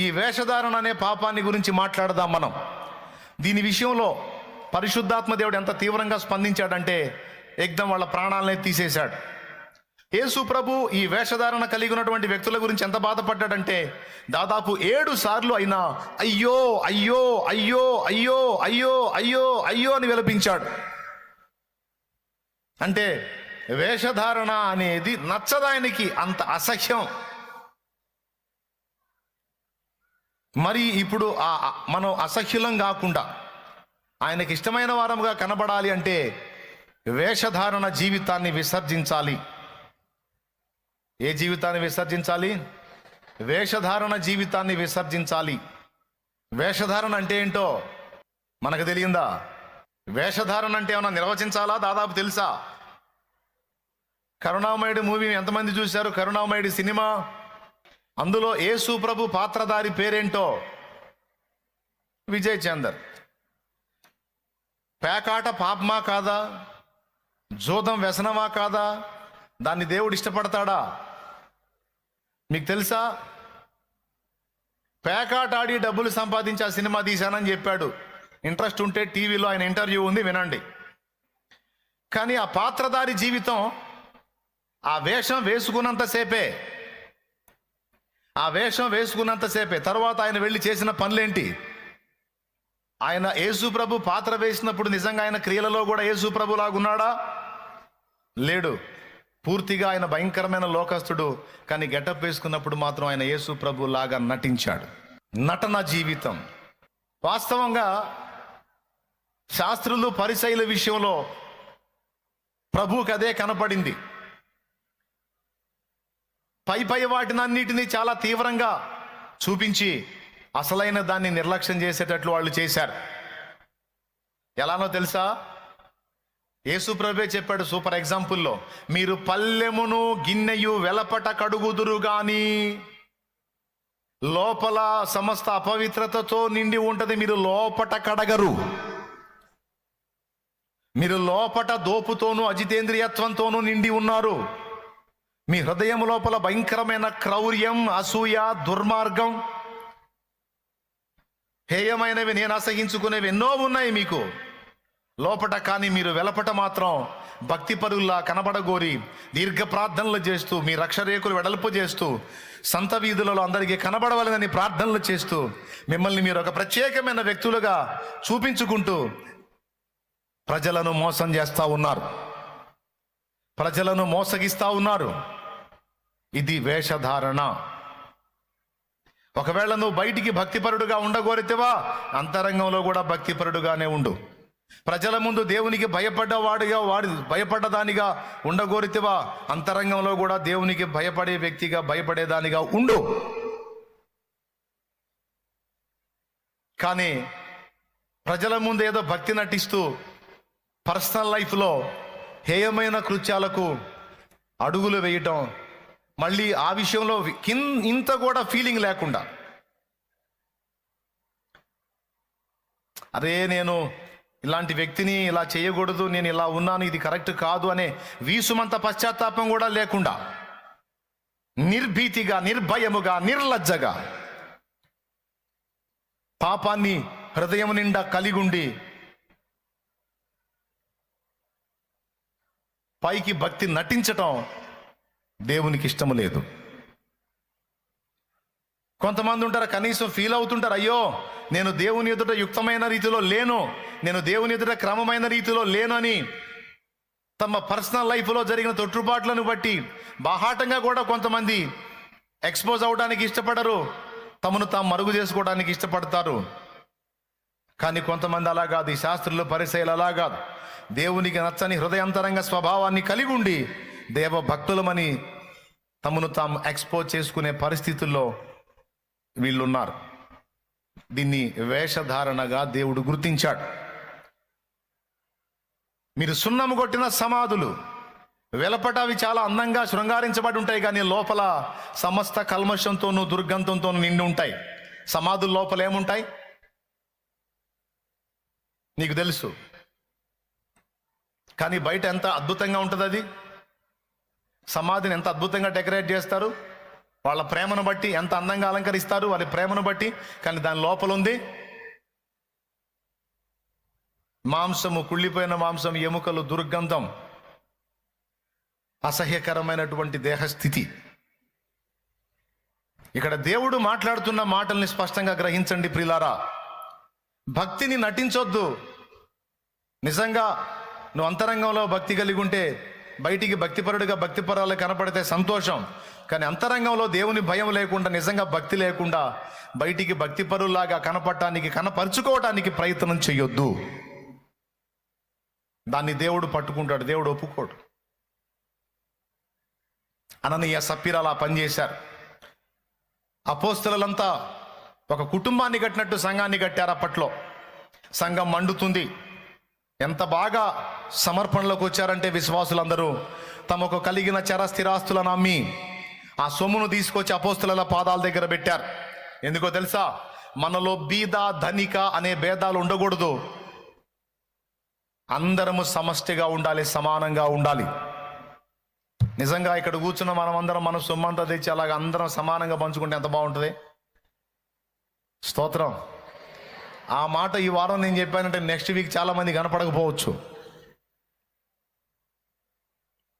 ఈ వేషధారణ అనే పాపాన్ని గురించి మాట్లాడదాం మనం. దీని విషయంలో పరిశుద్ధాత్మ దేవుడు ఎంత తీవ్రంగా స్పందించాడంటే ఏకదం వాళ్ళ ప్రాణాలనే తీసేశాడు. యేసు ప్రభు ఈ వేషధారణ కలిగి ఉన్నటువంటి వ్యక్తుల గురించి ఎంత బాధపడ్డాడంటే దాదాపు 7 సార్లు అయినా అయ్యో అయ్యో అయ్యో అయ్యో అయ్యో అయ్యో అయ్యో అని విలపించాడు. అంటే వేషధారణ అనేది నచ్చదాయనికి, అంత అసహ్యం. మరి ఇప్పుడు మనం అసహ్యులం కాకుండా ఆయనకి ఇష్టమైన వారముగా కనబడాలి అంటే వేషధారణ జీవితాన్ని విసర్జించాలి. ఏ జీవితాన్ని విసర్జించాలి? వేషధారణ జీవితాన్ని విసర్జించాలి. వేషధారణ అంటే ఏంటో మనకు తెలియందా? వేషధారణ అంటే ఏమన్నా నిర్వచించాలా? దాదాపు తెలుసా? కరుణామయుడి మూవీ ఎంతమంది చూశారు? కరుణామయుడి సినిమా, అందులో యేసు ప్రభు పాత్రధారి పేరేంటో? విజయ్ చందర్. పేకాట పాపమా కాదా? జోదం వ్యసనమా కాదా? దాన్ని దేవుడు ఇష్టపడతాడా? మీకు తెలుసా? పేకాట ఆడి డబ్బులు సంపాదించి ఆ సినిమా తీశానని చెప్పాడు. ఇంట్రెస్ట్ ఉంటే టీవీలో ఆయన ఇంటర్వ్యూ ఉంది, వినండి. కానీ ఆ పాత్రధారి జీవితం ఆ వేషం వేసుకున్నంతసేపే. తర్వాత ఆయన వెళ్ళి చేసిన పనులేంటి? ఆయన యేసు ప్రభు పాత్ర వేసినప్పుడు నిజంగా ఆయన క్రియలలో కూడా యేసు ప్రభు లాగున్నాడా? లేడు. పూర్తిగా ఆయన భయంకరమైన లోకస్తుడు. కానీ గెటప్ వేసుకున్నప్పుడు మాత్రం ఆయన యేసు ప్రభు లాగా నటించాడు. నటన జీవితం. వాస్తవంగా శాస్త్రులు పరిసయ్యుల విషయంలో ప్రభువుకి అదే కనపడింది. పై వాటినన్నిటినీ చాలా తీవ్రంగా చూపించి అసలైన దాన్ని నిర్లక్ష్యం చేసేటట్లు వాళ్ళు చేశారు. ఎలానో తెలుసా? యేసు ప్రభువే చెప్పాడు సూపర్ ఎగ్జాంపుల్లో, మీరు పల్లెమును గిన్నెయు వెలపట కడుగుదురు గాని లోపల సమస్త అపవిత్రతతో నిండి ఉంటది, మీరు లోపట కడగరు. మీరు లోపట దోపుతోనూ అజితేంద్రియత్వంతోనూ నిండి ఉన్నారు. మీ హృదయం లోపల భయంకరమైన క్రౌర్యం, అసూయ, దుర్మార్గం, హేయమైనవి, నేను అసహించుకునేవి ఎన్నో ఉన్నాయి మీకు లోపట. కానీ మీరు వెలపట మాత్రం భక్తి పరుల్లా కనబడగోరి దీర్ఘ ప్రార్థనలు చేస్తూ, మీ రక్షరేకులు వెడల్పు చేస్తూ, సంత వీధులలో అందరికీ కనబడవాలని ప్రార్థనలు చేస్తూ, మిమ్మల్ని మీరు ఒక ప్రత్యేకమైన వ్యక్తులుగా చూపించుకుంటూ ప్రజలను మోసం చేస్తూ ఉన్నారు, ప్రజలను మోసగిస్తూ ఉన్నారు. ఇది వేషధారణ. ఒకవేళ నువ్వు బయటికి భక్తిపరుడుగా ఉండగోరితేవా, అంతరంగంలో కూడా భక్తిపరుడుగానే ఉండు. ప్రజల ముందు దేవునికి భయపడ్డదానిగా ఉండగోరితేవా, అంతరంగంలో కూడా దేవునికి భయపడే వ్యక్తిగా, భయపడేదానిగా ఉండు. కానీ ప్రజల ముందు ఏదో భక్తి నటిస్తూ పర్సనల్ లైఫ్లో హేయమైన కృత్యాలకు అడుగులు వేయటం, మళ్ళీ ఆ విషయంలో ఇంత కూడా ఫీలింగ్ లేకుండా, అరే నేను ఇలాంటి వ్యక్తిని ఇలా చేయకూడదు, నేను ఇలా ఉన్నాను, ఇది కరెక్ట్ కాదు అనే వీసుమంత పశ్చాత్తాపం కూడా లేకుండా నిర్భీతిగా, నిర్భయముగా, నిర్లజ్జగా పాపాన్ని హృదయం నిండా కలిగుండి పైకి భక్తి నటించటం దేవునికి ఇష్టము లేదు. కొంతమంది ఉంటారు, కనీసం ఫీల్ అవుతుంటారు, అయ్యో నేను దేవుని ఎదుట యుక్తమైన రీతిలో లేను, నేను దేవుని ఎదుట క్రమమైన రీతిలో లేను అని తమ పర్సనల్ లైఫ్లో జరిగిన తొట్టుబాట్లను బట్టి బాహాటంగా కూడా కొంతమంది ఎక్స్పోజ్ అవడానికి ఇష్టపడరు, తమను తాము మరుగు చేసుకోవడానికి ఇష్టపడతారు. కానీ కొంతమంది అలా కాదు. ఈ శాస్త్రులు, పరిసయ్యులు అలా కాదు. దేవునికి నచ్చని హృదయాంతరంగ స్వభావాన్ని కలిగి ఉండి దేవ భక్తులమని తమను తాము ఎక్స్పోజ్ చేసుకునే పరిస్థితుల్లో వీళ్ళున్నారు. దీన్ని వేషధారణగా దేవుడు గుర్తించాడు. మీరు సున్నము కొట్టిన సమాధులు, వెలపట అవి చాలా అందంగా శృంగారించబడి ఉంటాయి, కానీ లోపల సమస్త కల్మషంతోనూ దుర్గంధంతోనూ నిండి ఉంటాయి. సమాధుల లోపల ఏముంటాయి నీకు తెలుసు. కానీ బయట ఎంత అద్భుతంగా ఉంటుంది అది. సమాధిని ఎంత అద్భుతంగా డెకరేట్ చేస్తారు. వాళ్ళ ప్రేమను బట్టి ఎంత అందంగా అలంకరిస్తారు, వాళ్ళ ప్రేమను బట్టి. కానీ దాని లోపల ఉంది మాంసము, కుళ్ళిపోయిన మాంసం, ఎముకలు, దుర్గంధం, అసహ్యకరమైనటువంటి దేహస్థితి. ఇక్కడ దేవుడు మాట్లాడుతున్న మాటల్ని స్పష్టంగా గ్రహించండి ప్రియులారా. భక్తిని నటించొద్దు. నిజంగా నువ్వు అంతరంగంలో భక్తి కలిగి ఉంటే బయటికి భక్తిపరుడిగా భక్తిపరాలు కనపడితే సంతోషం. కానీ అంతరంగంలో దేవుని భయం లేకుండా, నిజంగా భక్తి లేకుండా బయటికి భక్తిపరులాగా కనపరుచుకోవటానికి ప్రయత్నం చేయొద్దు. దాన్ని దేవుడు పట్టుకుంటాడు, దేవుడు ఒప్పుకోడు. అననీయ సప్పీరా అలా పనిచేశారు. అపోస్తలులంతా ఒక కుటుంబాన్ని కట్టినట్టు సంఘాన్ని కట్టారు. అప్పట్లో సంఘం మండుతుంది. ఎంత బాగా సమర్పణలోకి వచ్చారంటే విశ్వాసులందరూ తమకు కలిగిన స్థిరాస్తులను అమ్మి ఆ సొమ్మును తీసుకొచ్చి అపోస్తలుల పాదాల దగ్గర పెట్టారు. ఎందుకో తెలుసా? మనలో బీద ధనిక అనే భేదాలు ఉండకూడదు. అందరము సమష్టిగా ఉండాలి, సమానంగా ఉండాలి. నిజంగా ఇక్కడ కూర్చున్న మనమందరం మన సొమ్మంతా తెచ్చి అలాగ అందరం సమానంగా పంచుకుంటే ఎంత బాగుంటుంది. స్తోత్రం. ఆ మాట ఈ వారం నేను చెప్పానంటే నెక్స్ట్ వీక్ చాలా మంది కనపడకపోవచ్చు.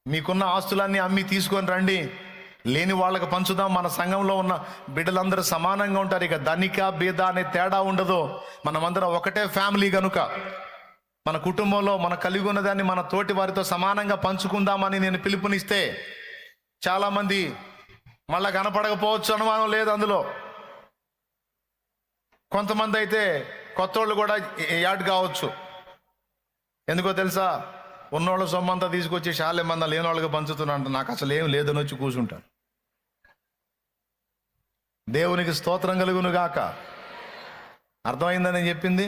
మీకున్న ఆస్తులన్నీ అమ్మి తీసుకొని రండి, లేని వాళ్ళకి పంచుదాం. మన సంఘంలో ఉన్న బిడ్డలందరూ సమానంగా ఉంటారు. ఇక ధనిక బీద అనే తేడా ఉండదు. మనమందరం ఒకటే ఫ్యామిలీ కనుక మన కుటుంబంలో మన కలిగి ఉన్నదాన్ని మన తోటి వారితో సమానంగా పంచుకుందామని నేను పిలుపునిస్తే చాలామంది మళ్ళా కనపడకపోవచ్చు, అనుమానం లేదు అందులో. కొంతమంది అయితే కొత్త వాళ్ళు కూడా యాడ్ కావచ్చు. ఎందుకో తెలుసా? ఉన్నోళ్ళ సొమ్మంతా తీసుకొచ్చి శాలే మంద లేని వాళ్ళకి పంచుతున్నా, నాకు అసలు ఏం లేదని వచ్చి కూర్చుంటాను. దేవునికి స్తోత్రం కలుగును గాక. అర్థమైందని నేను చెప్పింది.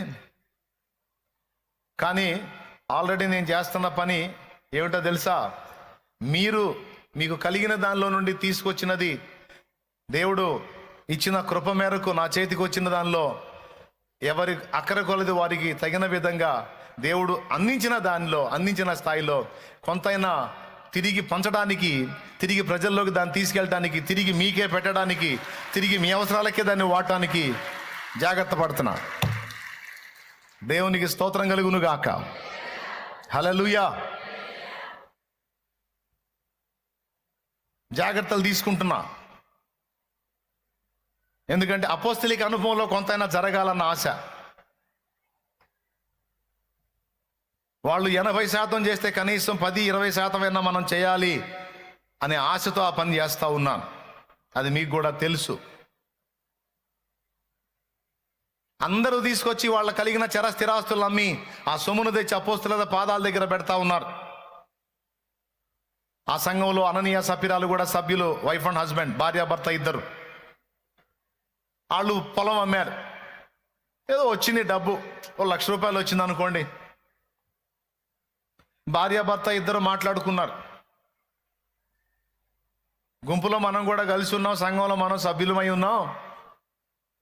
కానీ ఆల్రెడీ నేను చేస్తున్న పని ఏమిటో తెలుసా? మీకు కలిగిన దానిలో నుండి తీసుకొచ్చినది, దేవుడు ఇచ్చిన కృప మేరకు నా చేతికి వచ్చిన దానిలో ఎవరి అక్కర కొలది వారికి తగిన విధంగా దేవుడు అందించిన స్థాయిలో కొంతైనా తిరిగి పంచడానికి, తిరిగి ప్రజల్లోకి దాన్ని తీసుకెళ్ళడానికి, తిరిగి మీకే పెట్టడానికి, తిరిగి మీ అవసరాలకే దాన్ని వాడటానికి జాగ్రత్త పడుతున్నా. దేవునికి స్తోత్రం కలుగును గాక. హల్లెలూయా. జాగ్రత్తలు తీసుకుంటున్నా. ఎందుకంటే అపోస్తలిక అనుభవంలో కొంతైనా జరగాలన్న ఆశ. వాళ్ళు 80% చేస్తే కనీసం 10-20% మనం చేయాలి అనే ఆశతో ఆ పని చేస్తూ ఉన్నాను. అది మీకు కూడా తెలుసు. అందరూ తీసుకొచ్చి వాళ్ళ కలిగిన స్థిరాస్తులు అమ్మి ఆ సొమ్మును తెచ్చి అపోస్తలుల పాదాల దగ్గర పెడతా ఉన్నారు. ఆ సంఘంలో అననీయ సప్పీరాలు కూడా సభ్యులు, వైఫ్ అండ్ హస్బెండ్, భార్యాభర్త ఇద్దరు. వాళ్ళు పొలం అమ్మారు. ఏదో వచ్చింది డబ్బు, ₹1,00,000 వచ్చింది అనుకోండి. భార్యాభర్త ఇద్దరు మాట్లాడుకున్నారు. గుంపులో మనం కూడా కలిసి ఉన్నాం, సంఘంలో మనం సభ్యులమై ఉన్నాం.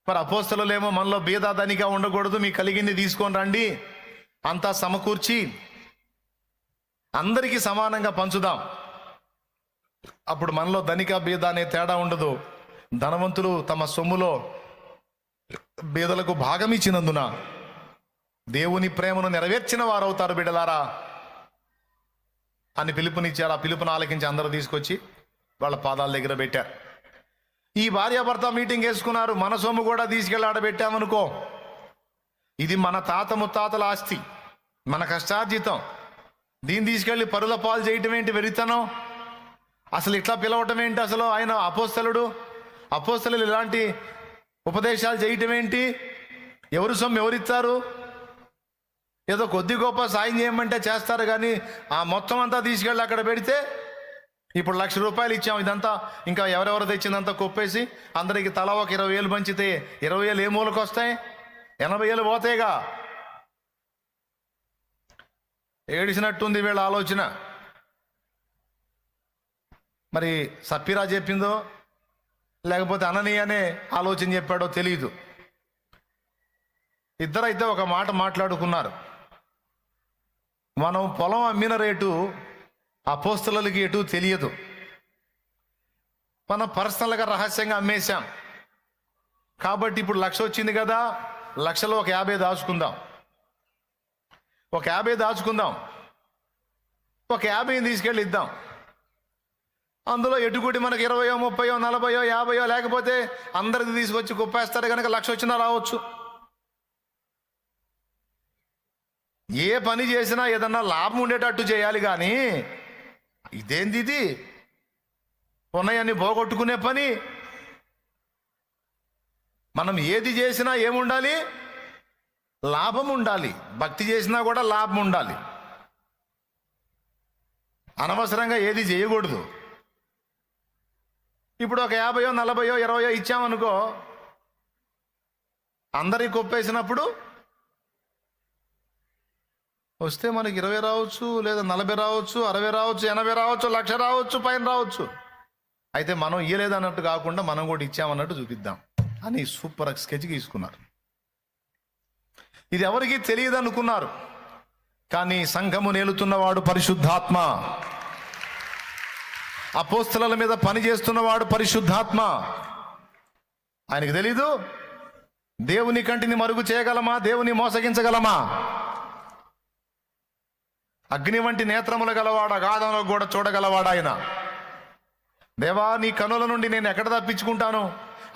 మరి అపోస్తలులేమో మనలో బీద ధనిక ఉండకూడదు, మీ కలిగింది తీసుకొని రండి, అంతా సమకూర్చి అందరికీ సమానంగా పంచుదాం. అప్పుడు మనలో ధనిక బీద అనే తేడా ఉండదు. ధనవంతులు తమ సొమ్ములో బీదలకు భాగం ఇచ్చినందున దేవుని ప్రేమను నెరవేర్చిన వారు అవుతారు బిడ్డలారా అని పిలుపునిచ్చారు. ఆ పిలుపుని ఆలకించి అందరూ తీసుకొచ్చి వాళ్ళ పాదాల దగ్గర పెట్టారు. ఈ భార్యాభర్త మీటింగ్ వేసుకున్నారు. మన సొమ్ము కూడా తీసుకెళ్ళి ఆడబెట్టామనుకో, ఇది మన తాత ముత్తాతల ఆస్తి, మన కష్టార్జితం. దీన్ని తీసుకెళ్ళి పరుల పాలు చేయటం ఏంటి వెరితనం? అసలు ఇట్లా పిలవటం ఏంటి? అసలు ఆయన అపోస్తలులు ఇలాంటి ఉపదేశాలు చేయటం ఏంటి? ఎవరు సొమ్ము ఎవరిస్తారు? ఏదో కొద్ది గొప్ప సాయం చేయమంటే చేస్తారు, కానీ ఆ మొత్తం అంతా తీసుకెళ్ళి అక్కడ పెడితే ఇప్పుడు ₹1,00,000 ఇచ్చాం, ఇదంతా ఇంకా ఎవరెవరు తెచ్చిందంతా కొప్పేసి అందరికి తలా ఒక 20,000 పంచితే 20,000 ఏ మూలకు వస్తాయి? 80,000 పోతాయిగా. ఏడిసినట్టుంది వీళ్ళ ఆలోచన. మరి సప్పీరా చెప్పిందో లేకపోతే అననీయనే ఆలోచన చెప్పాడో తెలియదు. ఇద్దరైతే ఒక మాట మాట్లాడుకున్నారు. మనం పొలం అమ్మిన రేటు అపోస్తలులకి ఎటు తెలియదు. మనం పర్సనల్గా రహస్యంగా అమ్మేశాం. కాబట్టి ఇప్పుడు 1,00,000 వచ్చింది కదా, 1,00,000లో ఒక 50 దాచుకుందాం, ఒక 50 దాచుకుందాం, ఒక 50 తీసుకెళ్ళి ఇద్దాం. అందులో ఎటుకుటి మనకు 20, 30, 40, 50 లేకపోతే అందరిది తీసుకొచ్చి కుప్పేస్తారు కనుక 1,00,000 వచ్చినా రావచ్చు. ఏ పని చేసినా ఏదన్నా లాభం ఉండేటట్టు చేయాలి, కానీ ఇదేంది ఇది ఉన్నాయన్ని పోగొట్టుకునే పని. మనం ఏది చేసినా ఏముండాలి? లాభం ఉండాలి. భక్తి చేసినా కూడా లాభం ఉండాలి. అనవసరంగా ఏది చేయకూడదు. ఇప్పుడు ఒక 50, 40, 20 ఇచ్చామనుకో, అందరికి కొప్పేసినప్పుడు వస్తే మనకి 20 రావచ్చు, లేదా 40 రావచ్చు, 60 రావచ్చు, 80 రావచ్చు, 1,00,000 రావచ్చు, పైన రావచ్చు. అయితే మనం ఇయ్యలేదు అన్నట్టు కాకుండా మనం కూడా ఇచ్చామన్నట్టు చూపిద్దాం అని సూపర్ స్కెచ్ గీసుకున్నారు. ఇది ఎవరికీ తెలియదు అనుకున్నారు, కానీ సంఘము నేలుతున్నవాడు పరిశుద్ధాత్మ, అపోస్తలుల మీద పని చేస్తున్నవాడు పరిశుద్ధాత్మ. ఆయనకు తెలీదు? దేవుని కంటిని మరుగు చేయగలమా? దేవుని మోసగించగలమా? అగ్ని వంటి నేత్రములు గలవాడ, గాధంలో కూడా చూడగలవాడు ఆయన. దేవా, నీ కనుల నుండి నేను ఎక్కడ తప్పించుకుంటాను?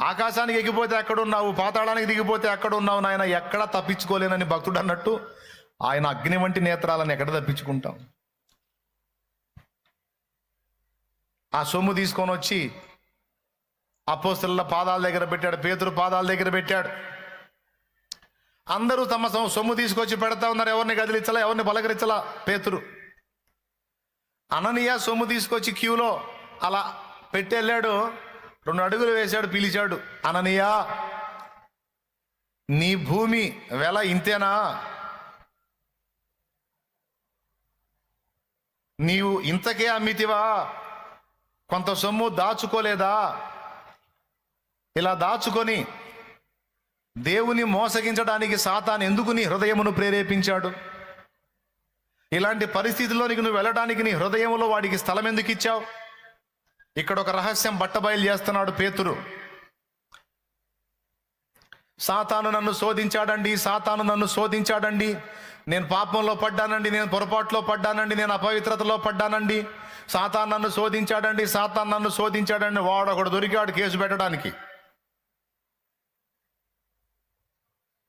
ఆకాశానికి ఎగిపోతే ఎక్కడున్నావు, పాతాళానికి దిగిపోతే ఎక్కడున్నావు నాయన, ఎక్కడ తప్పించుకోలేనని భక్తుడు అన్నట్టు ఆయన అగ్ని వంటి నేత్రాలను ఎక్కడ తప్పించుకుంటాం? ఆ సొమ్ము తీసుకొని వచ్చి అపోస్తలుల పాదాల దగ్గర పెట్టాడు, పేతురు పాదాల దగ్గర పెట్టాడు. అందరూ తమ సొమ్ము తీసుకొచ్చి పెడతా ఉన్నారు. ఎవరిని కదిలించలా, ఎవరిని పలకరించలా. పేతురు, అననీయ సొమ్ము తీసుకొచ్చి క్యూలో అలా పెట్టి వెళ్ళాడు. 2 అడుగులు వేశాడు, పిలిచాడు, అననీయ, నీ భూమి వెల ఇంతేనా? నీవు ఇంతకే అమ్మితివా? కొంత సొమ్ము దాచుకోలేదా? ఇలా దాచుకొని దేవుని మోసగించడానికి సాతాను ఎందుకు నీ హృదయమును ప్రేరేపించాడు? ఇలాంటి పరిస్థితుల్లోనికి నువ్వు వెళ్ళడానికి నీ హృదయంలో వాడికి స్థలం ఎందుకు ఇచ్చావు? ఇక్కడ ఒక రహస్యం బట్టబయలు చేస్తున్నాడు పేతురు. సాతాను నన్ను శోధించాడండి, సాతాను నన్ను శోధించాడండి, నేను పాపంలో పడ్డానండి, నేను పొరపాటులో పడ్డానండి, నేను అపవిత్రతలో పడ్డానండి, సాతాను నన్ను శోధించాడండి, సాతాను నన్ను శోధించాడండి. వాడు ఒకడు దొరికాడు కేసు పెట్టడానికి.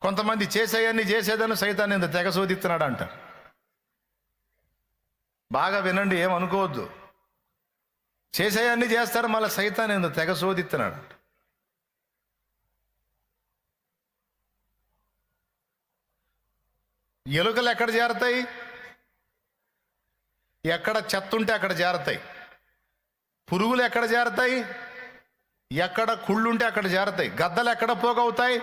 కొంతమంది చేసేయన్ని చేసేదని సైతాన్ని ఇంత తెగ శోధిస్తున్నాడు అంట. బాగా వినండి, ఏమనుకోవద్దు. చేసేయన్ని చేస్తారు, మళ్ళీ సైతాన్ని ఇంత తెగ శోధిస్తున్నాడు. ఎలుకలు ఎక్కడ చేరతాయి? ఎక్కడ చెత్త ఉంటే అక్కడ చేరతాయి. పురుగులు ఎక్కడ చేరతాయి? ఎక్కడ కుళ్ళుంటే అక్కడ చేరతాయి. గద్దలు ఎక్కడ పోగవుతాయి?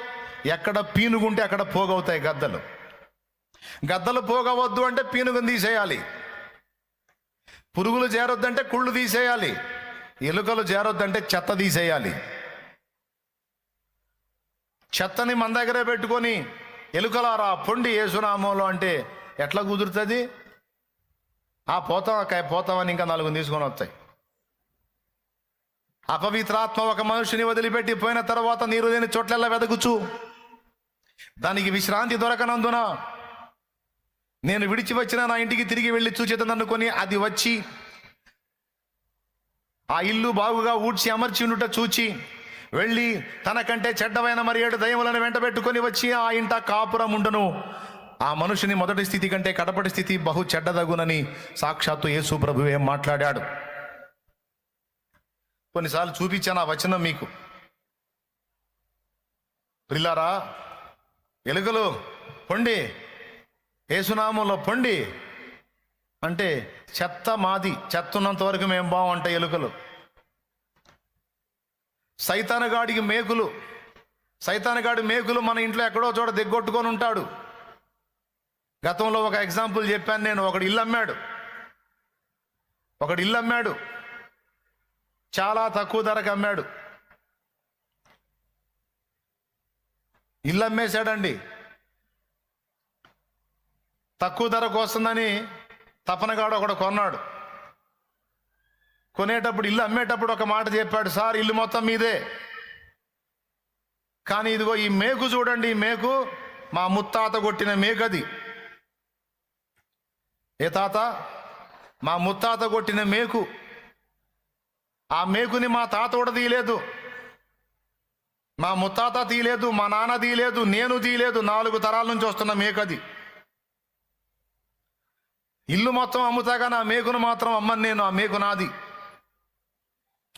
ఎక్కడ పీనుగుంటే అక్కడ పోగవుతాయి గద్దలు. గద్దలు పోగవద్దు అంటే పీనుగుని తీసేయాలి. పురుగులు చేరొద్దంటే కుళ్ళు తీసేయాలి. ఎలుకలు చేరొద్దంటే చెత్త తీసేయాలి. చెత్తని మన దగ్గరే పెట్టుకొని ఎలుకలారా పొండి యేసునామంలో అంటే ఎట్లా కుదురుతుంది? పోతామని ఇంకా 4 తీసుకొని వస్తాయి. అపవిత్రాత్మ ఒక మనుషుని వదిలిపెట్టి పోయిన తర్వాత నీరు లేని చోట్లెల్లా వెదకుచు దానికి విశ్రాంతి దొరకనందున నేను విడిచి వచ్చిన నా ఇంటికి తిరిగి వెళ్ళి చూచేదనుకొని అది వచ్చి ఆ ఇల్లు బాగుగా ఊడ్చి అమర్చి ఉండుట చూచి వెళ్ళి తనకంటే చెడ్డమైన మరి 7 దయ్యములను వెంట పెట్టుకొని వచ్చి ఆ ఇంట కాపురం ఉండును. ఆ మనుషుని మొదటి స్థితి కంటే కడపటి స్థితి బహు చెడ్డదగునని సాక్షాత్తు యేసు ప్రభువే మాట్లాడాడు. కొన్నిసార్లు చూపించాను ఆ వచనం మీకు. ప్రిల్లారా, ఎలుకలు పొండి, యేసునామంలో పొండి అంటే చెత్త మాది, చెత్త ఉన్నంత వరకు మేము బాగుంటాయి ఎలుకలు. సైతానగాడికి మేకులు, సైతానగాడి మేకులు మన ఇంట్లో ఎక్కడో చోట దిగ్గొట్టుకొని ఉంటాడు. గతంలో ఒక ఎగ్జాంపుల్ చెప్పాను నేను. ఒకడు ఇల్లు అమ్మాడు, చాలా తక్కువ ధరకు అమ్మాడు. ఇల్లు అమ్మేశాడండి. తక్కువ ధరకు వస్తుందని తపనగాడు ఒకడు కొన్నాడు. కొనేటప్పుడు, ఇల్లు అమ్మేటప్పుడు ఒక మాట చెప్పాడు, సార్ ఇల్లు మొత్తం మీదే, కానీ ఇదిగో ఈ మేకు చూడండి, ఈ మేకు మా ముత్తాత కొట్టిన మేకు. అది ఏ తాత? మా ముత్తాత కొట్టిన మేకు. ఆ మేకుని మా తాత కూడా తీయలేదు, మా ముత్తాత తీయలేదు, మా నాన్న తీయలేదు, నేను తీయలేదు. 4 తరాల నుంచి వస్తున్న మేకు అది. ఇల్లు మొత్తం అమ్ముతాగా నా మేకును మాత్రం అమ్మను నేను. ఆ మేకు నాది.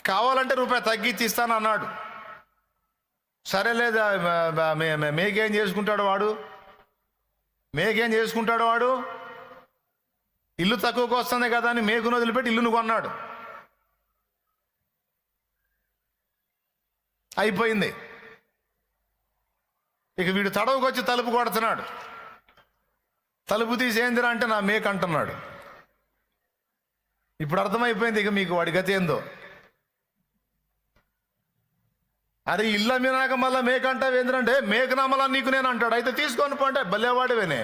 కావాలంటే రూపాయి తగ్గించి ఇస్తాను అన్నాడు. సరేలేదు, మేకేం చేసుకుంటాడు వాడు? మేకేం చేసుకుంటాడు వాడు? ఇల్లు తక్కువకు వస్తుంది కదా అని మేకును వదిలిపెట్టి ఇల్లును కొన్నాడు. అయిపోయింది. ఇక వీడు తడవుకు వచ్చి తలుపు కొడుతున్నాడు. తలుపు తీసి ఏందిరా అంటే నా మేక అంటున్నాడు. ఇప్పుడు అర్థమైపోయింది ఇక మీకు వాడి గతి ఏందో. అరే ఇల్లు అమ్మినాక మళ్ళీ మేక అంటావు ఏంద్రంటే, మేకనా మళ్ళా నీకు నేను అంటాడు. అయితే తీసుకొని పోంటే భలేవాడివేనే.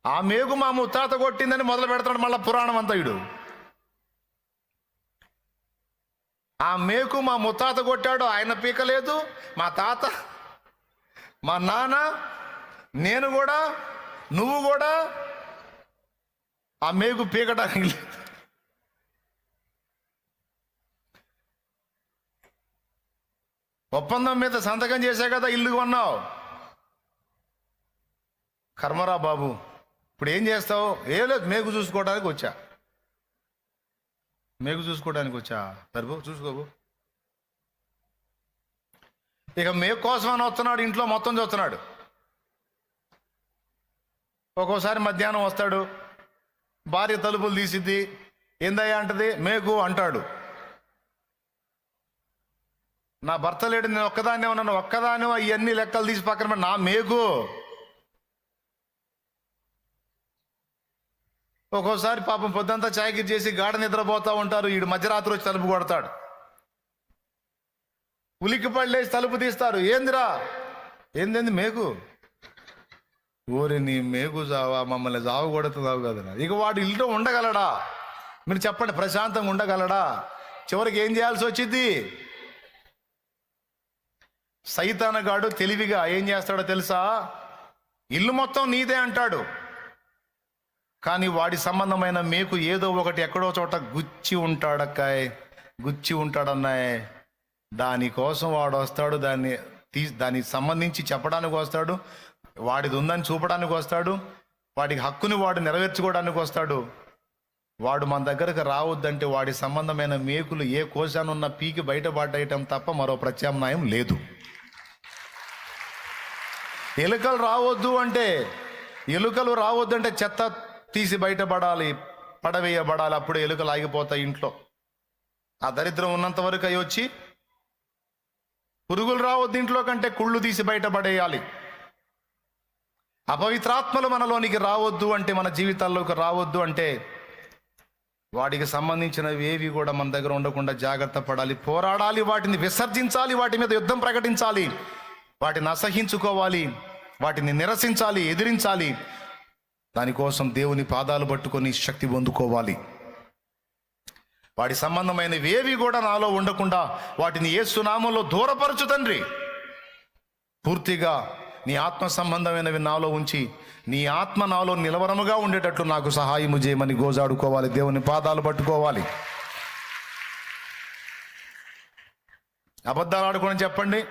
ఆ మేకు మా ముత్తాత కొట్టిందని మొదలు పెడతాడు మళ్ళీ పురాణం అంతా వీడు. ఆ మేకు మా ముత్తాత కొట్టాడు, ఆయన పీకలేదు. మా తాత, మా నాన్న, నేను కూడా, నువ్వు కూడా ఆ మేకు పీకడానికి లేదు. ఒప్పందం మీద సంతకం చేసే కదా ఇల్లు కొన్నావు. కర్మరా బాబు. ఇప్పుడు ఏం చేస్తావు? ఏం లేదు, మేకు చూసుకోవడానికి వచ్చా. మేకు చూసుకోవడానికి వచ్చా. సరిపో, చూసుకోబో. ఇక మేకు కోసం అని వస్తున్నాడు, ఇంట్లో మొత్తం చూస్తున్నాడు. ఒక్కోసారి మధ్యాహ్నం వస్తాడు, భార్య తలుపులు తీసిద్ది. ఏందయ్యా అంటది, మేకు అంటాడు. నా భర్త లేడు, నేను ఒక్కదాన్నే ఉన్నాను. ఒక్కదాన్ని ఇవన్నీ లెక్కలు తీసి పక్కన నా మేకు. ఒక్కోసారి పాపం పొద్దంతా చాయకి చేసి గాఢ నిద్రపోతూ ఉంటారు. ఈడు మధ్యరాత్రి వచ్చి తలుపు కొడతాడు. ఉలిక్కి పడలేసి తలుపు తీస్తారు. ఏందిరా? ఏంది మేకు? ఊరి నీ మేకు జావా, మమ్మల్ని జావు కొడుతున్నావు కదా. ఇక వాడు ఇంట్లో ఉండగలడా? మీరు చెప్పండి, ప్రశాంతంగా ఉండగలడా? చివరికి ఏం చేయాల్సి వచ్చింది? సైతానగాడు తెలివిగా ఏం చేస్తాడో తెలుసా? ఇల్లు మొత్తం నీదే అంటాడు, కానీ వాడి సంబంధమైన మేకు ఏదో ఒకటి ఎక్కడో చోట గుచ్చి ఉంటాడక్కాయ్, గుచ్చి ఉంటాడన్నాయ్. దానికోసం వాడు వస్తాడు, దానికి సంబంధించి చెప్పడానికి వస్తాడు, వాడిది ఉందని చూపడానికి వస్తాడు, వాడికి హక్కుని వాడు నెరవేర్చుకోవడానికి వస్తాడు. వాడు మన దగ్గరకు రావద్దంటే వాడి సంబంధమైన మేకులు ఏ కోశానున్న పీకి బయటపడేయటం తప్ప మరో ప్రత్యామ్నాయం లేదు. ఎలుకలు రావద్దు అంటే చెత్త తీసి బయటపడాలి, పడవేయబడాలి. అప్పుడు ఎలుకలు ఆగిపోతాయి ఇంట్లో. ఆ దరిద్రం ఉన్నంత వరకు అవి వచ్చి, పురుగులు రావద్దు ఇంట్లో కంటే కుళ్ళు తీసి బయటపడేయాలి. అపవిత్రాత్మలు మనలోనికి రావద్దు అంటే, మన జీవితాల్లోకి రావద్దు అంటే, వాటికి సంబంధించినవి ఏవి కూడా మన దగ్గర ఉండకుండా జాగ్రత్త పడాలి, పోరాడాలి, వాటిని విసర్జించాలి, వాటి మీద యుద్ధం ప్రకటించాలి, వాటిని అసహించుకోవాలి, వాటిని నిరసించాలి, ఎదిరించాలి. దానికోసం దేవుని పాదాలు పట్టుకొని శక్తి పొందుకోవాలి. వాటి సంబంధమైనవి ఏవి కూడా నాలో ఉండకుండా వాటిని యేసు నామములో దూరపరచు తండ్రి. పూర్తిగా నీ ఆత్మ సంబంధమైనవి నాలో ఉంచి నీ ఆత్మ నాలో నిలవరముగా ఉండేటట్లు నాకు సహాయము చేయమని గోజాడుకోవాలి, దేవుని పాదాలు పట్టుకోవాలి. అబద్ధాలు ఆడుకోని చెప్పండి.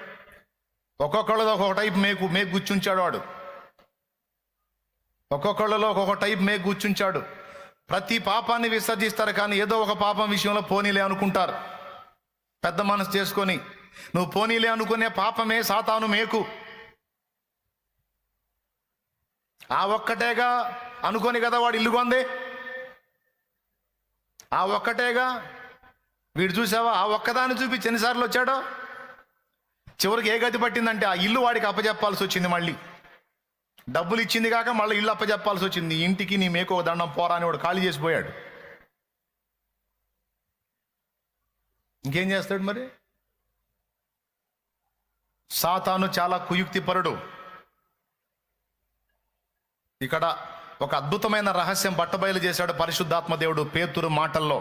ఒక్కొక్కళ్ళలో ఒక్కొక్క టైప్ మేకు గుచ్చుంచాడు వాడు. ఒక్కొక్కళ్ళలో ఒక్కొక్క టైప్ మేకు గుచ్చుంచాడు. ప్రతి పాపాన్ని విసర్జిస్తారు, కానీ ఏదో ఒక పాపం విషయంలో పోనీలే అనుకుంటారు. పెద్ద మనసు చేసుకొని నువ్వు పోనీలే అనుకునే పాపమే సాతాను మేకు. ఆ ఒక్కటేగా అనుకోని కదా వాడు ఇల్లు కొంది. ఆ ఒక్కటేగా వీడు చూసావా, ఆ ఒక్కదాన్ని చూపించి ఎన్నిసార్లు వచ్చాడో. చివరికి ఏ గతి పట్టిందంటే ఆ ఇల్లు వాడికి అప్పచెప్పాల్సి వచ్చింది. మళ్ళీ డబ్బులు ఇచ్చింది కాక మళ్ళీ ఇల్లు అప్పచెప్పాల్సి వచ్చింది. నీ ఇంటికి నీ మేకు ఒక దండం పోరా అని వాడు ఖాళీ చేసిపోయాడు. ఇంకేం చేస్తాడు మరి? సాతాను చాలా కుయుక్తిపరుడు. ఇక్కడ ఒక అద్భుతమైన రహస్యం బట్టబయలు చేశాడు పరిశుద్ధాత్మ దేవుడు పేతురు మాటల్లో.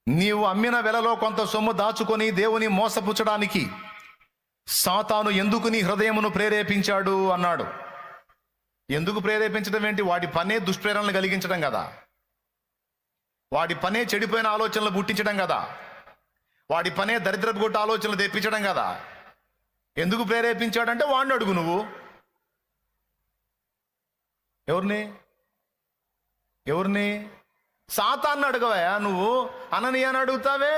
నీవు అమ్మిన వెలలో కొంత సొమ్ము దాచుకొని దేవుని మోసపుచ్చడానికి సాతాను ఎందుకు నీ హృదయమును ప్రేరేపించాడు అన్నాడు. ఎందుకు ప్రేరేపించడం ఏంటి? వాడి పనే దుష్ప్రేరణలు కలిగించడం కదా, వాడి పనే చెడిపోయిన ఆలోచనలు పుట్టించడం కదా, వాడి పనే దరిద్రపు గుట్ట ఆలోచనలు తెప్పించడం కదా. ఎందుకు ప్రేరేపించాడంటే వాడిని అడుగు నువ్వు. ఎవరిని? సాతాన్ని అడగవా నువ్వు? అననీయాని అడుగుతావే.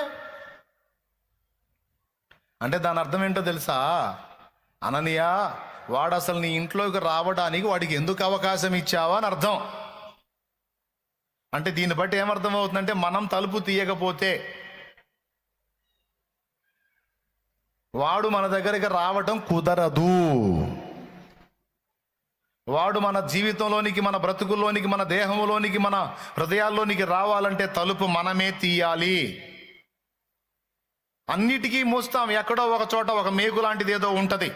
అంటే దాని అర్థం ఏంటో తెలుసా? అననీయ, వాడు అసలు నీ ఇంట్లోకి రావడానికి వాడికి ఎందుకు అవకాశం ఇచ్చావా అని అర్థం. అంటే దీన్ని బట్టి ఏమర్థం అవుతుందంటే, మనం తలుపు తీయకపోతే వాడు మన దగ్గరికి రావటం కుదరదు. వాడు మన జీవితంలోనికి, మన బ్రతుకుల్లోనికి, మన దేహంలోనికి, మన హృదయాల్లోనికి రావాలంటే తలుపు మనమే తీయాలి. అన్నిటికీ మూస్తాం, ఎక్కడో ఒక చోట ఒక మేకు లాంటిది ఏదో ఉంటది.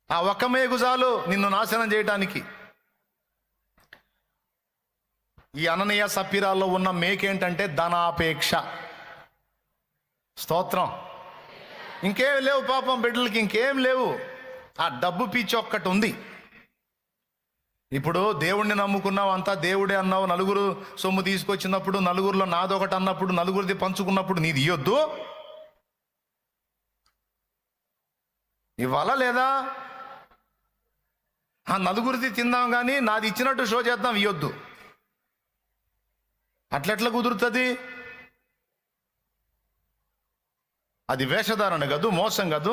ఆ ఒక్క మేకు చాలు నిన్ను నాశనం చేయటానికి. ఈ అననీయ సప్పీరాల్లో ఉన్న మేకేంటంటే ధనాపేక్ష. స్తోత్రం. ఇంకేం లేవు పాపం బిడ్డలకి, ఇంకేం లేవు. ఆ డబ్బు పిచ్చి ఒక్కటి ఉంది. ఇప్పుడు దేవుణ్ణి నమ్ముకున్నావు, అంతా దేవుడే అన్నావు, నలుగురు సొమ్ము తీసుకొచ్చినప్పుడు నలుగురిలో నాదొకటి అన్నప్పుడు, నలుగురిది పంచుకున్నప్పుడు నీది ఇయ్యొద్దు. ఇవ్వాలా లేదా? ఆ నలుగురిది తిందాం కానీ నాది ఇచ్చినట్టు షో చేద్దాం, ఇయ్యొద్దు. అట్లెట్లా కుదురుతుంది? అది వేషధారణ కాదు, మోసం కాదు.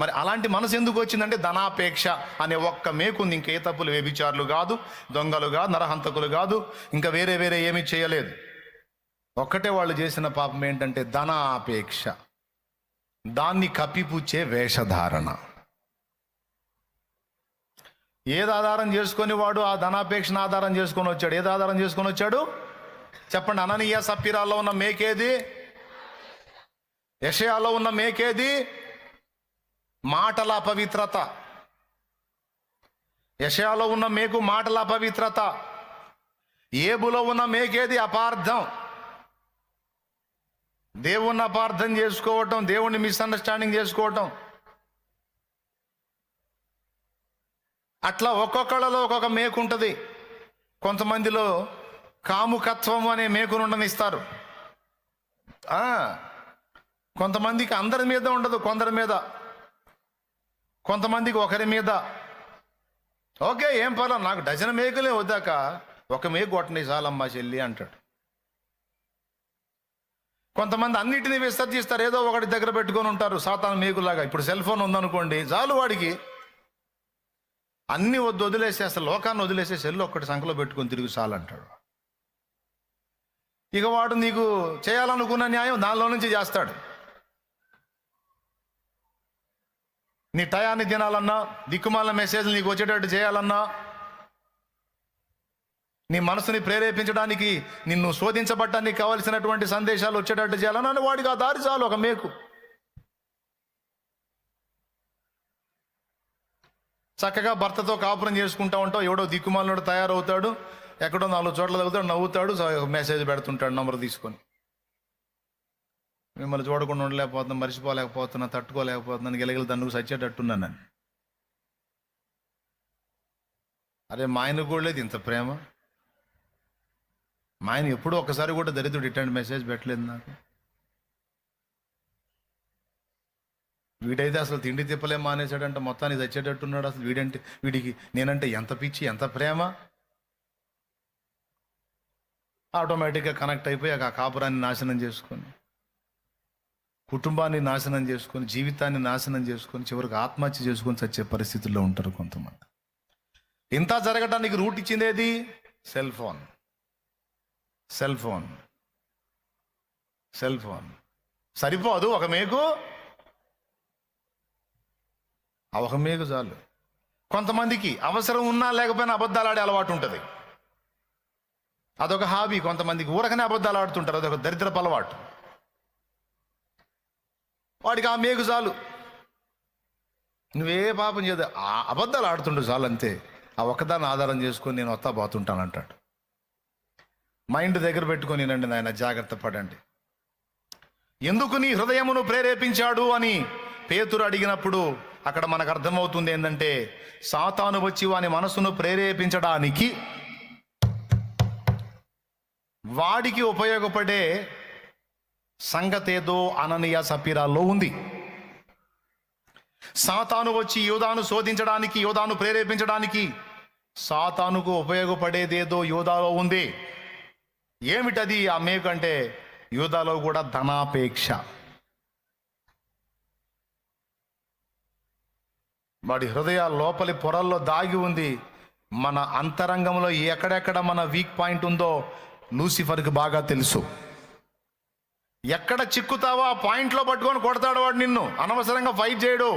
మరి అలాంటి మనసు ఎందుకు వచ్చిందంటే ధనాపేక్ష అనే ఒక్క మేకుంది. ఇంకే తప్పులు, వ్యభిచారులు కాదు, దొంగలు కాదు, నరహంతకులు కాదు, ఇంకా వేరే ఏమీ చేయలేదు. ఒక్కటే వాళ్ళు చేసిన పాపం ఏంటంటే ధనాపేక్ష, దాన్ని కప్పిపుచ్చే వేషధారణ. ఏది ఆధారం చేసుకొని వాడు ఆ ధనాపేక్షను ఆధారం చేసుకొని వచ్చాడు? ఏది ఆధారం చేసుకొని వచ్చాడు చెప్పండి? అననీయ సప్పీరాల్లో ఉన్న మేకేది? యెషయాలో ఉన్న మేకేది? మాటల అపవిత్రత. యెషయాలో ఉన్న మేకు మాటల అపవిత్రత. ఏబులో ఉన్న మేకేది? అపార్థం. దేవుణ్ణి అపార్థం చేసుకోవటం, దేవుణ్ణి మిస్అండర్స్టాండింగ్ చేసుకోవటం. అట్లా ఒక్కొక్కళ్ళలో ఒక్కొక్క మేకు ఉంటుంది. కొంతమందిలో కాముకత్వం అనే మేకును ఉండనిస్తారు. కొంతమందికి అందరి మీద ఉండదు, కొందరి మీద, కొంతమందికి ఒకరి మీద. ఓకే, ఏం పర్లేదు, నాకు డజన్ మేకులే వద్దాక ఒక మేకు కొట్టని చాలమ్మా చెల్లి అంటాడు. కొంతమంది అన్నిటినీ విసర్జిస్తారు, ఏదో ఒకటి దగ్గర పెట్టుకొని ఉంటారు సాతాను మేకులాగా. ఇప్పుడు సెల్ ఫోన్ ఉందనుకోండి, చాలు వాడికి అన్ని వదిలేసి, అసలు లోకాన్ని వదిలేసి సెల్ ఒక్కటి సంఖలో పెట్టుకొని తిరిగి చాలంటాడు. ఇక వాడు నీకు చేయాలనుకున్న న్యాయం దానిలో నుంచి చేస్తాడు. నీ టయాన్ని తినాలన్నా, దిక్కుమాల మెసేజ్లు నీకు వచ్చేటట్టు చేయాలన్నా, నీ మనసుని ప్రేరేపించడానికి, నిన్ను శోధించబట్టానికి కావలసినటువంటి సందేశాలు వచ్చేటట్టు చేయాలన్నా వాడికి ఆ దారి చాలు, ఒక మేకు. చక్కగా భర్తతో కాపురం చేసుకుంటా ఉంటావు, ఎవడో దిక్కుమాలనోడు తయారవుతాడు, ఎక్కడో 4 చోట్ల తగ్గుతాడు, నవ్వుతాడు, మెసేజ్ పెడుతుంటాడు నంబర్ తీసుకొని. మిమ్మల్ని చూడకుండా ఉండలేకపోతున్నా, మర్చిపోలేకపోతున్నా, తట్టుకోలేకపోతున్నాను, గిలగిలి తన్నుకు సచ్చేటట్టున్నానని. అరే మా ఆయన కూడా లేదు ఇంత ప్రేమ. మా ఆయన ఎప్పుడూ ఒక్కసారి కూడా దరిద్రుడు ఇట్లాంటి మెసేజ్ పెట్టలేదు నాకు. వీడైతే అసలు తిండి తిప్పలే మానేశాడంటే మొత్తానికి చచ్చేటట్టున్నాడు. అసలు వీడికి నేనంటే ఎంత పిచ్చి, ఎంత ప్రేమ. ఆటోమేటిక్గా కనెక్ట్ అయిపోయి ఆ కాపురాన్ని నాశనం చేసుకొని, కుటుంబాన్ని నాశనం చేసుకొని, జీవితాన్ని నాశనం చేసుకొని, చివరికి ఆత్మహత్య చేసుకొని చచ్చే పరిస్థితుల్లో ఉంటారు కొంతమంది. ఇంత జరగడానికి రూట్ ఇచ్చిందేది? Cell phone. సరిపోదు ఒక మేకు, ఒక మేకు చాలు. కొంతమందికి అవసరం ఉన్నా లేకపోయినా అబద్ధాలు ఆడే అలవాటు ఉంటుంది. అదొక హాబీ. కొంతమందికి ఊరకనే అబద్ధాలు ఆడుతుంటారు, అదొక దరిద్రపు అలవాటు. వాడికి ఆ మేకు చాలు, నువ్వే పాపం చేయదు, ఆ అబద్ధాలు ఆడుతుండు చాలు, అంతే. ఆ ఒక్కదాన్ని ఆధారం చేసుకొని నేను వస్తా పోతుంటానంటాడు. మైండ్ దగ్గర పెట్టుకొని వినండి నాయన, జాగ్రత్త పడండి. ఎందుకు నీ హృదయమును ప్రేరేపించాడు అని పేతురు అడిగినప్పుడు అక్కడ మనకు అర్థమవుతుంది ఏంటంటే, సాతాను వచ్చి వాని మనసును ప్రేరేపించడానికి వాడికి ఉపయోగపడే సంగతేదో అననీయ సపీరాల్లో ఉంది. సాతాను వచ్చి యోధాను శోధించడానికి, యోధాను ప్రేరేపించడానికి సాతానుకు ఉపయోగపడేదేదో యోధాలో ఉంది. ఏమిటది? ఆ మేకు అంటే యూదాలో కూడా ధనాపేక్ష. వాడి హృదయ లోపలి పొరల్లో దాగి ఉంది. మన అంతరంగంలో ఎక్కడెక్కడ మన వీక్ పాయింట్ ఉందో లూసిఫర్కి బాగా తెలుసు. ఎక్కడ చిక్కుతావో ఆ పాయింట్లో పట్టుకొని కొడతాడు వాడు నిన్ను. అనవసరంగా ఫైట్ చేయడు.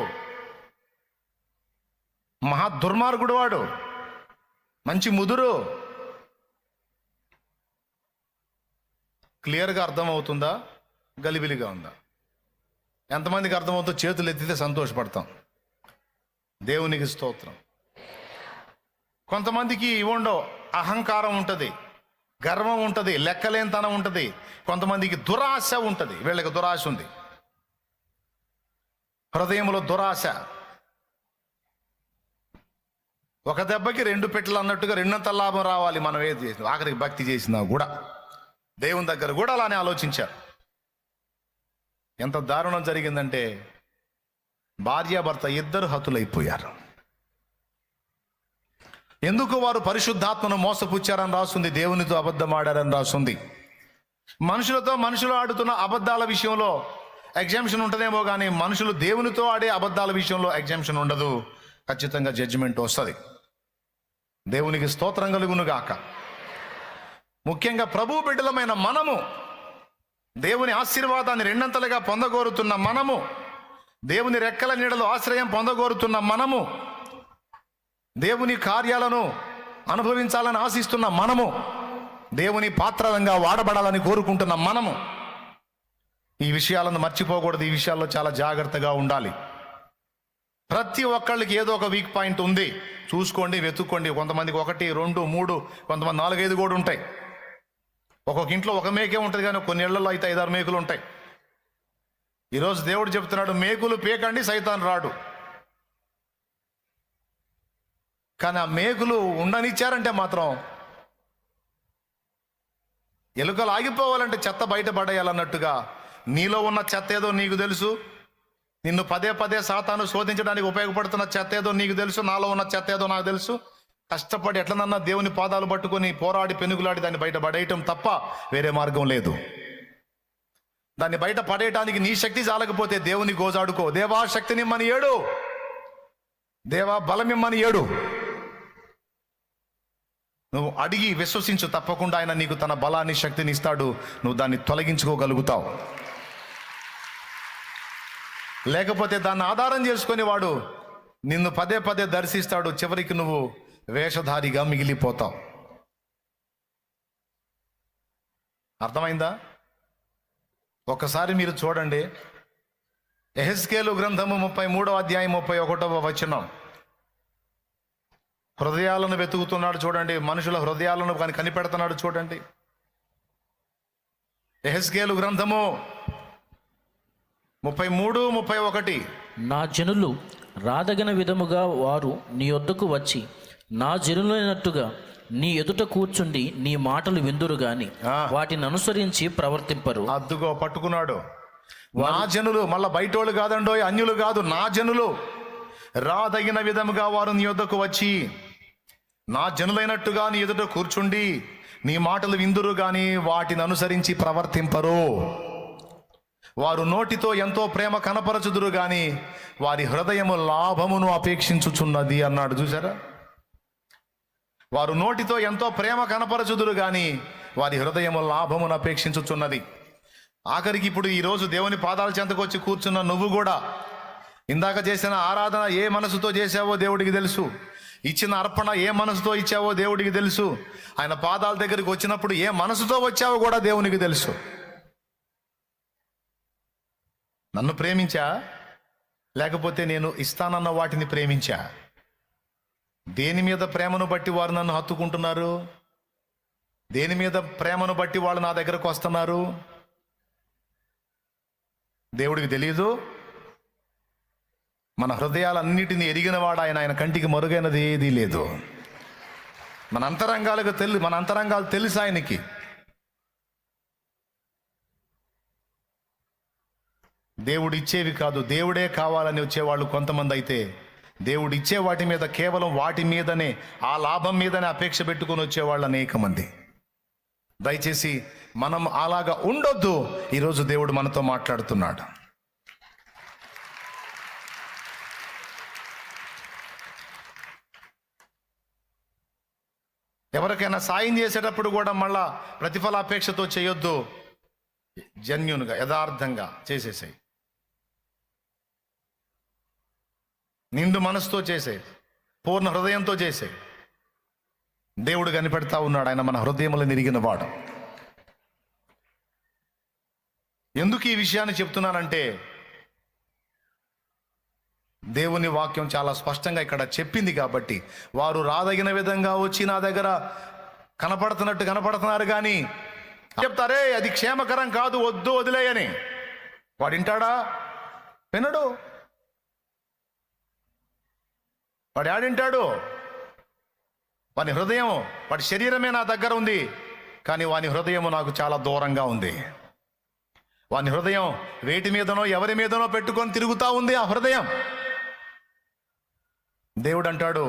మహా దుర్మార్గుడు వాడు, మంచి ముదురు. క్లియర్గా అర్థమవుతుందా? గలిబిలిగా ఉందా? ఎంతమందికి అర్థమవుతుందో చేతులు ఎత్తితే సంతోషపడతాం. దేవునికి స్తోత్రం. కొంతమందికి ఇవ్వండో అహంకారం ఉంటుంది, గర్వం ఉంటుంది, లెక్కలేనితనం ఉంటుంది. కొంతమందికి దురాశ ఉంటుంది. వీళ్ళకి దురాశ ఉంది, హృదయంలో దురాశ. ఒక దెబ్బకి 2 పెట్టెలు అన్నట్టుగా రెండంత లాభం రావాలి మనం ఏది చేసినా. ఆఖరికి భక్తి చేసినా కూడా దేవుని దగ్గర కూడా అలానే ఆలోచించారు. ఎంత దారుణం జరిగిందంటే భార్యాభర్త ఇద్దరు హతులైపోయారు. ఎందుకు? వారు పరిశుద్ధాత్మను మోసపుచ్చారని రాస్తుంది, దేవునితో అబద్ధం ఆడారని రాస్తుంది. మనుషులతో మనుషులు ఆడుతున్న అబద్ధాల విషయంలో ఎగ్జామ్షన్ ఉంటుందేమో కానీ మనుషులు దేవునితో ఆడే అబద్ధాల విషయంలో ఎగ్జామ్షన్ ఉండదు. ఖచ్చితంగా జడ్జిమెంట్ వస్తుంది. దేవునికి స్తోత్రం కలుగును గాక. ముఖ్యంగా ప్రభు బిడ్డలమైన మనము, దేవుని ఆశీర్వాదాన్ని రెండంతలుగా పొందగోరుతున్న మనము, దేవుని రెక్కల నీడలో ఆశ్రయం పొందగోరుతున్న మనము, దేవుని కార్యాలను అనుభవించాలని ఆశిస్తున్న మనము, దేవుని పాత్రలంగా వాడబడాలని కోరుకుంటున్న మనము ఈ విషయాలను మర్చిపోకూడదు. ఈ విషయాల్లో చాలా జాగ్రత్తగా ఉండాలి. ప్రతి ఒక్కళ్ళకి ఏదో ఒక వీక్ పాయింట్ ఉంది. చూసుకోండి, వెతుక్కోండి. కొంతమందికి 1, 2, 3, కొంతమంది 4, 5 కూడా ఉంటాయి. ఒక్కొక్క ఇంట్లో ఒక మేకే ఉంటుంది, కానీ కొన్ని ఇళ్లలో అయితే 5, 6 మేకులు ఉంటాయి. ఈరోజు దేవుడు చెప్తున్నాడు, మేకులు పేకండి, సైతాన్ రాడు. కానీ ఆ మేకులు ఉండనిచ్చారంటే మాత్రం, ఎలుకలు ఆగిపోవాలంటే చెత్త బయట పడేయాలన్నట్టుగా నీలో ఉన్న చెత్త ఏదో నీకు తెలుసు. నిన్ను పదే పదే సాతాను శోధించడానికి ఉపయోగపడుతున్న చెత్త ఏదో నీకు తెలుసు. నాలో ఉన్న చెత్త ఏదో నాకు తెలుసు. కష్టపడి ఎట్లనన్నా దేవుని పాదాలు పట్టుకొని పోరాడి పెనుగులాడి దాన్ని బయట పడేయటం తప్ప వేరే మార్గం లేదు. దాన్ని బయట పడేయటానికి నీ శక్తి చాలకపోతే దేవుని గోజాడుకో. దేవా శక్తినిమ్మని ఏడు, దేవా బలమిమ్మని ఏడు. నువ్వు అడిగి విశ్వసించు, తప్పకుండా ఆయన నీకు తన బలాన్ని, శక్తిని ఇస్తాడు. నువ్వు దాన్ని తొలగించుకోగలుగుతావు. లేకపోతే దాన్ని ఆధారం చేసుకొని వాడు నిన్ను పదే పదే దర్శిస్తాడు. చివరికి నువ్వు వేషధారిగా మిగిలిపోతావు. అర్థమైందా? ఒకసారి మీరు చూడండి, యెహెజ్కేలు గ్రంథము 33వ అధ్యాయం 31వ వచనం. హృదయాలను వెతుకుతున్నాడు చూడండి, మనుషుల హృదయాలను కానీ కనిపెడుతున్నాడు చూడండి. యెహెజ్కేలు గ్రంథము 33, 31. నా జనులు రాదగిన విధముగా వారు నీ యొద్దకు వచ్చి నా జనులైనట్టుగా నీ ఎదుట కూర్చుండి నీ మాటలు విందురు గాని వాటిని అనుసరించి ప్రవర్తింపరు. అద్దుగో పట్టుకున్నాడు. నా జనులు, మళ్ళా బయటోళ్ళు కాదండో, అన్యులు కాదు, నా జనులు రాదగిన విధముగా వారు నీ యొద్దకు వచ్చి నా జనులైనట్టుగా నీ ఎదుట కూర్చుండి నీ మాటలు విందురు గాని వాటిని అనుసరించి ప్రవర్తింపరు. వారు నోటితో ఎంతో ప్రేమ కనపరచుదురు గాని వారి హృదయము లాభమును అపేక్షించుచున్నది అన్నాడు. చూసారా? వారు నోటితో ఎంతో ప్రేమ కనపరచుదురు గాని వారి హృదయము లాభమును అపేక్షించుచున్నది. ఆఖరికి ఇప్పుడు ఈరోజు దేవుని పాదాల చెంతకు వచ్చి కూర్చున్న నువ్వు కూడా ఇందాక చేసిన ఆరాధన ఏ మనసుతో చేశావో దేవుడికి తెలుసు. ఇచ్చిన అర్పణ ఏ మనసుతో ఇచ్చావో దేవుడికి తెలుసు. ఆయన పాదాల దగ్గరికి వచ్చినప్పుడు ఏ మనసుతో వచ్చావో కూడా దేవునికి తెలుసు. నన్ను ప్రేమించా, లేకపోతే నేను ఇస్తానన్న వాటిని ప్రేమించా? దేని మీద ప్రేమను బట్టి వారు నన్ను హత్తుకుంటున్నారు? దేని మీద ప్రేమను బట్టి వాళ్ళు నా దగ్గరకు వస్తున్నారు? దేవుడికి తెలియదు. మన హృదయాలన్నిటిని ఎరిగినవాడు ఆయన. ఆయన కంటికి మరుగైనది ఏదీ లేదు. మన అంతరంగాలు తెలుసు ఆయనకి. దేవుడు ఇచ్చేవి కాదు, దేవుడే కావాలని వచ్చేవాళ్ళు కొంతమంది అయితే, దేవుడు ఇచ్చే వాటి మీద కేవలం వాటి మీదనే, ఆ లాభం మీదనే అపేక్ష పెట్టుకొని వచ్చేవాళ్ళు అనేక మంది. దయచేసి మనం అలాగా ఉండొద్దు. ఈరోజు దేవుడు మనతో మాట్లాడుతున్నాడు. ఎవరికైనా సాయం చేసేటప్పుడు కూడా మళ్ళా ప్రతిఫలాపేక్షతో చేయొద్దు. జెన్యూన్గా, యథార్థంగా చేసేసాయి. నిండు మనసుతో చేసే, పూర్ణ హృదయంతో చేసే. దేవుడు కనిపెడతా ఉన్నాడు. ఆయన మన హృదయంలో నిరిగిన వాడు. ఎందుకు ఈ విషయాన్ని చెప్తున్నానంటే, దేవుని వాక్యం చాలా స్పష్టంగా ఇక్కడ చెప్పింది కాబట్టి. వారు రాదగిన విధంగా వచ్చి నా దగ్గర కనపడుతున్నారు కానీ చెప్తారే అది క్షేమకరం కాదు, వద్దు, వదిలేయని. వాడు వింటాడా? వినడు. వాడు ఆడింటాడు. వాని హృదయం, వాడి శరీరమే నా దగ్గర ఉంది, కానీ వాని హృదయం నాకు చాలా దూరంగా ఉంది. వాని హృదయం వేటి మీదనో ఎవరి మీదనో పెట్టుకొని తిరుగుతూ ఉంది. ఆ హృదయం. దేవుడు అంటాడు,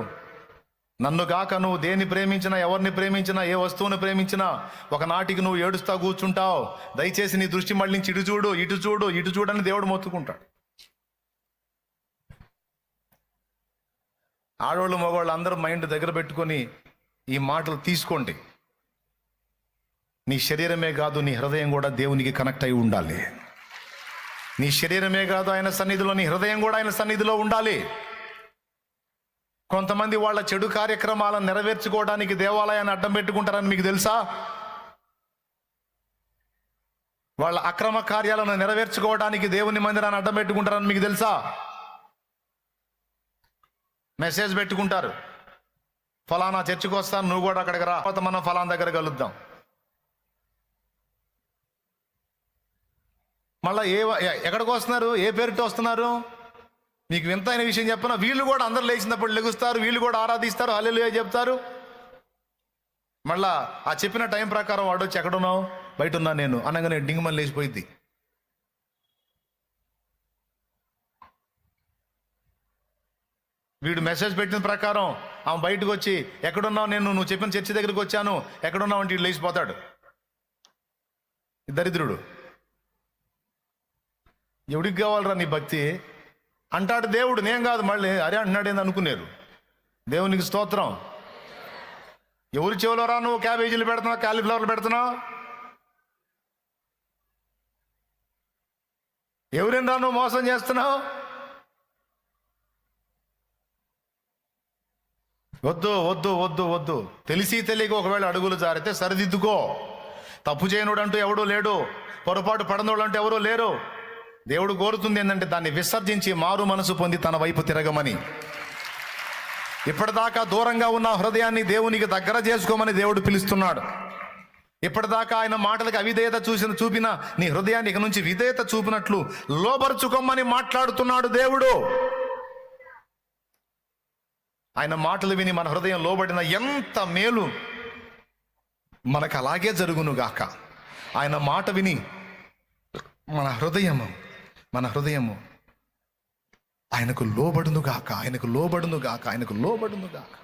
నన్ను గాక నువ్వు దేన్ని ప్రేమించినా, ఎవరిని ప్రేమించినా, ఏ వస్తువుని ప్రేమించినా ఒకనాటికి నువ్వు ఏడుస్తా కూర్చుంటావు. దయచేసి నీ దృష్టి మళ్ళించి ఇటు చూడు, ఇటు చూడు, ఇటు చూడని దేవుడు మొత్తుకుంటాడు. ఆడవాళ్ళు మగవాళ్ళు అందరూ మైండ్ దగ్గర పెట్టుకొని ఈ మాటలు తీసుకోండి. నీ శరీరమే కాదు, నీ హృదయం కూడా దేవునికి కనెక్ట్ అయి ఉండాలి. నీ శరీరమే కాదు ఆయన సన్నిధిలో, నీ హృదయం కూడా ఆయన సన్నిధిలో ఉండాలి. కొంతమంది వాళ్ళ చెడు కార్యక్రమాలను నెరవేర్చుకోవడానికి దేవాలయాన్ని అడ్డం పెట్టుకుంటారని మీకు తెలుసా? వాళ్ళ అక్రమ కార్యాలను నెరవేర్చుకోవడానికి దేవుని మందిరాన్ని అడ్డం పెట్టుకుంటారని మీకు తెలుసా? మెసేజ్ పెట్టుకుంటారు, ఫలానా చర్చికి వస్తాను, నువ్వు కూడా అక్కడికి రా, మనం ఫలానా దగ్గర కలుద్దాం. మళ్ళీ ఎక్కడికి వస్తున్నారు? ఏ పేరుతో వస్తున్నారు? మీకు వింతైన విషయం చెప్పిన, వీళ్ళు కూడా అందరు లేచినప్పుడు లెగుస్తారు, వీళ్ళు కూడా ఆరాధిస్తారు, హల్లెలూయా చెప్తారు. మళ్ళా ఆ చెప్పిన టైం ప్రకారం వాడు వచ్చి ఎక్కడున్నావు? బయట ఉన్నా నేను అనగానే డింగమని లేచిపోయింది. వీడు మెసేజ్ పెట్టిన ప్రకారం ఆమె బయటకు వచ్చి ఎక్కడున్నావు? నువ్వు చెప్పిన చర్చి దగ్గరికి వచ్చాను, ఎక్కడున్నావు అంటే వీడు లేచిపోతాడు. దరిద్రుడు. ఎవడికి కావాలరా నీ భక్తి అంటాడు దేవుడు. నేను కాదు. మళ్ళీ అరే అంటున్నాడు ఏంది అనుకున్నారు. దేవునికి స్తోత్రం. ఎవరి చెవులో రా నువ్వు క్యాబేజీలు పెడుతున్నావు, కాలీఫ్లవర్లు పెడుతున్నావు? ఎవరిని రా నువ్వు మోసం చేస్తున్నావు? వద్దు వద్దు వద్దు వద్దు. తెలిసి తెలియక ఒకవేళ అడుగులు జారితే సరిదిద్దుకో. తప్పు చేయనుడు అంటూ ఎవడూ లేడు, పొరపాటు పడనోడు అంటూ ఎవరూ లేరు. దేవుడు కోరుతుంది ఏంటంటే దాన్ని విసర్జించి మారు మనసు పొంది తన వైపు తిరగమని. ఇప్పటిదాకా దూరంగా ఉన్న హృదయాన్ని దేవునికి దగ్గర చేసుకోమని దేవుడు పిలుస్తున్నాడు. ఇప్పటిదాకా ఆయన మాటలకు అవిధేయత చూపిన నీ హృదయాన్ని ఇక నుంచి విధేయత చూపినట్లు లోబరుచుకోమని మాట్లాడుతున్నాడు దేవుడు. ఆయన మాటలు విని మన హృదయం లోబడిన ఎంత మేలు మనకు అలాగే జరుగునుగాక. ఆయన మాట విని మన హృదయము ఆయనకు లోబడునుగాక, ఆయనకు లోబడునుగాక, ఆయనకు లోబడునుగాక.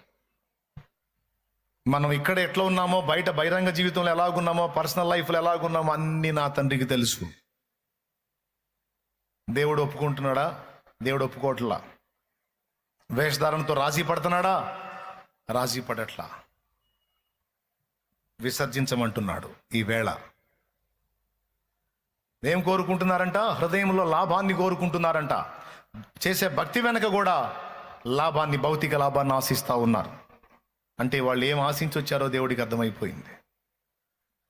మనం ఇక్కడ ఎట్లా ఉన్నామో, బయట బహిరంగ జీవితంలో ఎలాగున్నామో, పర్సనల్ లైఫ్లో ఎలాగున్నామో అన్నీ నా తండ్రికి తెలుసు. దేవుడు ఒప్పుకుంటున్నాడా? దేవుడు ఒప్పుకోవట్లా. వేషధారణతో రాజీ పడుతున్నాడా? రాజీ పడట్లా. విసర్జించమంటున్నాడు. ఈ వేళ ఏం కోరుకుంటున్నారంట? హృదయంలో లాభాన్ని కోరుకుంటున్నారంట. చేసే భక్తి వెనక కూడా లాభాన్ని, భౌతిక లాభాన్ని ఆశిస్తూ ఉన్నారు. అంటే వాళ్ళు ఏం ఆశించి వచ్చారో దేవుడికి అర్థమైపోయింది.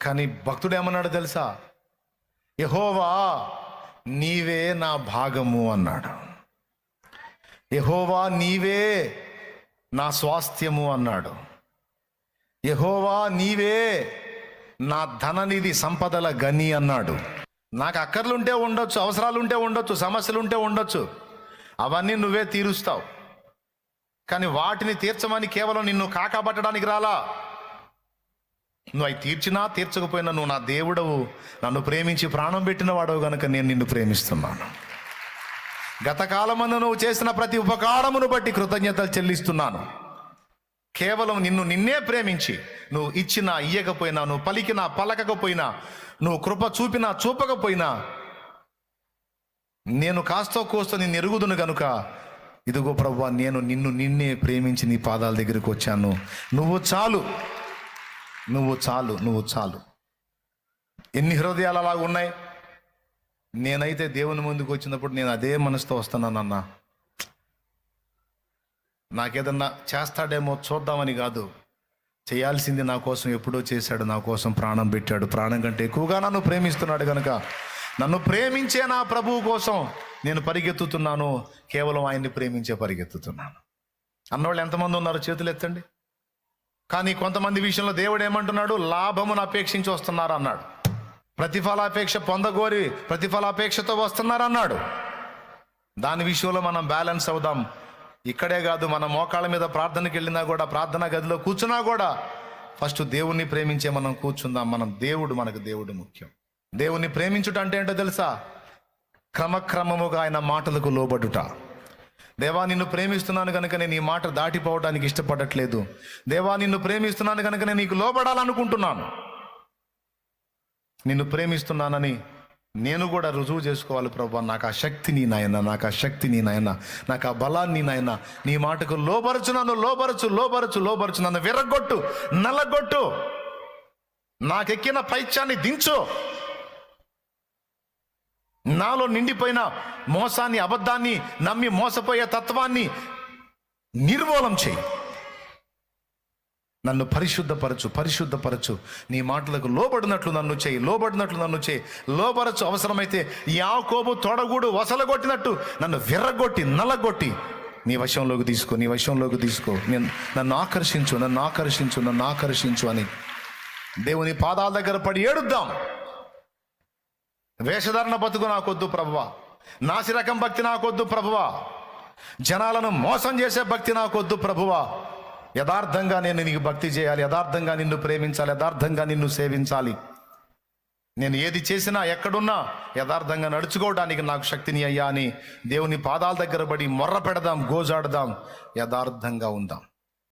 కానీ భక్తుడు ఏమన్నాడు తెలుసా? యెహోవా నీవే నా భాగము అన్నాడు. యెహోవా నీవే నా స్వాస్థ్యము అన్నాడు. యెహోవా నీవే నా ధననిధి సంపదల గని అన్నాడు. నాకు అక్కర్లుంటే ఉండొచ్చు, అవసరాలుంటే ఉండొచ్చు, సమస్యలుంటే ఉండొచ్చు, అవన్నీ నువ్వే తీరుస్తావు. కానీ వాటిని తీర్చమని కేవలం నిన్ను కాకపట్టడానికి రాలా. నువ్వు అవి తీర్చినా తీర్చకపోయినా నువ్వు నా దేవుడవు, నన్ను ప్రేమించి ప్రాణం పెట్టిన వాడవు గనుక నేను నిన్ను ప్రేమిస్తున్నాను. గతకాలమందు నువ్వు చేసిన ప్రతి ఉపకారమును బట్టి కృతజ్ఞతలు చెల్లిస్తున్నాను. కేవలం నిన్నే ప్రేమించి నువ్వు ఇచ్చినా ఇయ్యకపోయినా, నువ్వు పలికినా పలకకపోయినా, నువ్వు కృప చూపినా చూపకపోయినా, నేను కాస్తో కోస్తో నిన్ను ఎరుగుదును గనుక ఇదిగో ప్రభువా, నేను నిన్నే ప్రేమించి నీ పాదాల దగ్గరికి వచ్చాను. నువ్వు చాలు, నువ్వు చాలు, నువ్వు చాలు. ఎన్ని హృదయాలు అలాగ ఉన్నాయి. నేనైతే దేవుని ముందుకు వచ్చినప్పుడు నేను అదే మనసుతో వస్తున్నానన్నా. నాకేదన్నా చేస్తాడేమో చూద్దామని కాదు, చేయాల్సింది నా కోసం ఎప్పుడో చేశాడు, నా కోసం ప్రాణం పెట్టాడు. ప్రాణం కంటే ఎక్కువగా నన్ను ప్రేమిస్తున్నాడు కనుక నన్ను ప్రేమించే నా ప్రభువు కోసం నేను పరిగెత్తుతున్నాను. కేవలం ఆయన్ని ప్రేమించే పరిగెత్తుతున్నాను. అన్నవాళ్ళు ఎంతమంది ఉన్నారు? చేతులు ఎత్తండి. కానీ కొంతమంది విషయంలో దేవుడు ఏమంటున్నాడు? లాభమును అపేక్షించి వస్తున్నారు అన్నాడు. ప్రతిఫలాపేక్ష పొందగోరి ప్రతిఫలాపేక్షతో వస్తున్నారు అన్నాడు. దాని విషయంలో మనం బ్యాలెన్స్ అవుదాం. ఇక్కడే కాదు, మన మోకాళ్ళ మీద ప్రార్థనకి వెళ్ళినా కూడా, ప్రార్థనా గదిలో కూర్చున్నా కూడా ఫస్ట్ దేవుణ్ణి ప్రేమించే మనం కూర్చుందాం. మనకు దేవుడు ముఖ్యం. దేవుణ్ణి ప్రేమించుట అంటే ఏంటో తెలుసా? క్రమక్రమముగా ఆయన మాటలకు లోబడుట. దేవా, నిన్ను ప్రేమిస్తున్నాను కనుక నేను ఈ మాట దాటిపోవడానికి ఇష్టపడట్లేదు. దేవా, నిన్ను ప్రేమిస్తున్నాను కనుక నేను నీకు లోబడాలనుకుంటున్నాను. నిన్ను ప్రేమిస్తున్నానని నేను కూడా రుజువు చేసుకోవాలి. ప్రభువా, నాకు ఆ శక్తి నీ నాయన, నాకు ఆ శక్తి నీ నాయన, నాకు ఆ బలాన్ని నాయన. నీ మాటకు లోబరచు, నన్ను లోబరచు, లోబరచు, లోబరచు, నన్ను విరగొట్టు, నల్లగొట్టు, నాకెక్కిన పైత్యాన్ని దించు, నాలో నిండిపోయిన మోసాన్ని, అబద్ధాన్ని నమ్మి మోసపోయే తత్వాన్ని నిర్మూలం చేయి. నన్ను పరిశుద్ధపరచు. నీ మాటలకు లోబడినట్లు నన్ను చేయి, లోబరచు. అవసరమైతే యాకోబు తొడగూడు వసలగొట్టినట్టు నన్ను విర్రగొట్టి, నల్లగొట్టి నీ వశంలోకి తీసుకో. నన్ను ఆకర్షించు అని దేవుని పాదాల దగ్గర పడి ఏడుద్దాం. వేషధారణ బతుకు నాకొద్దు ప్రభువా, నాసిరకం భక్తి నాకొద్దు ప్రభువా, జనాలను మోసం చేసే భక్తి నాకొద్దు ప్రభువా. యథార్థంగా నేను నీకు భక్తి చేయాలి, యథార్థంగా నిన్ను ప్రేమించాలి, యథార్థంగా నిన్ను సేవించాలి. నేను ఏది చేసినా, ఎక్కడున్నా యథార్థంగా నడుచుకోవడానికి నాకు శక్తిని అయ్యా అని దేవుని పాదాల దగ్గర పడి మొర్ర పెడదాం, గోజాడదాం, యథార్థంగా ఉందాం.